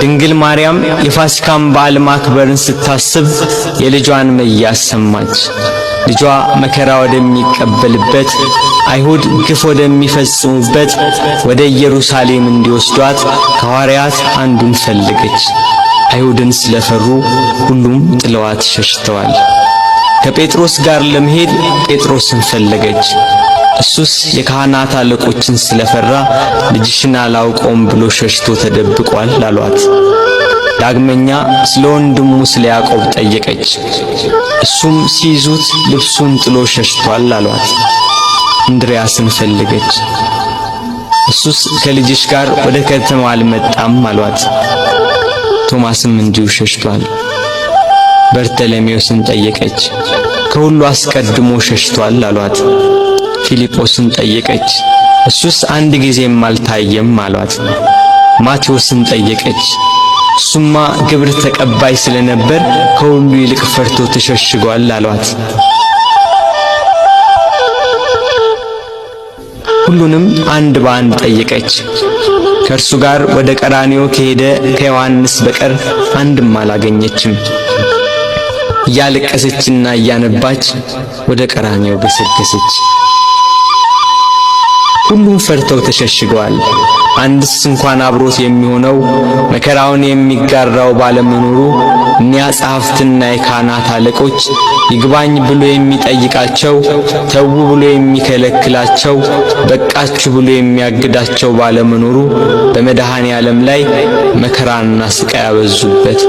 ድንግል ማርያም የፋሲካን በዓል ማክበርን ስታስብ የልጇን መያዝ ሰማች። ልጇ መከራ ወደሚቀበልበት አይሁድ ግፍ ወደሚፈጽሙበት ወደ ኢየሩሳሌም እንዲወስዷት ከሐዋርያት አንዱን ፈለገች። አይሁድን ስለፈሩ ሁሉም ጥለዋት ሸሽተዋል። ከጴጥሮስ ጋር ለመሄድ ጴጥሮስን ፈለገች። እሱስ የካህናት አለቆችን ስለፈራ ልጅሽን አላውቀውም ብሎ ሸሽቶ ተደብቋል አሏት። ዳግመኛ ስለ ወንድሙ ስለ ያዕቆብ ጠየቀች። እሱም ሲይዙት ልብሱን ጥሎ ሸሽቷል አሏት። እንድርያስን ፈለገች። እሱስ ከልጅሽ ጋር ወደ ከተማው አልመጣም አሏት። ቶማስም እንዲሁ ሸሽቷል። በርተለሜዎስን ጠየቀች። ከሁሉ አስቀድሞ ሸሽቷል አሏት። ፊልጶስን ጠየቀች። እሱስ አንድ ጊዜም አልታየም አሏት። ማቴዎስን ጠየቀች። እሱማ ግብር ተቀባይ ስለነበር ከሁሉ ይልቅ ፈርቶ ተሸሽጓል አሏት። ሁሉንም አንድ በአንድ ጠየቀች። ከእርሱ ጋር ወደ ቀራንዮ ከሄደ ከዮሐንስ በቀር አንድም አላገኘችም። እያለቀሰችና እያነባች ወደ ቀራንዮ ገሰገሰች። ሁሉም ፈርተው ተሸሽገዋል። አንድስ እንኳን አብሮት የሚሆነው መከራውን የሚጋራው ባለመኖሩ እኒያ ጸሐፍትና የካህናት አለቆች ይግባኝ ብሎ የሚጠይቃቸው፣ ተው ብሎ የሚከለክላቸው፣ በቃችሁ ብሎ የሚያግዳቸው ባለመኖሩ በመድኃኔ ዓለም ላይ መከራና ስቃይ ያበዙበት።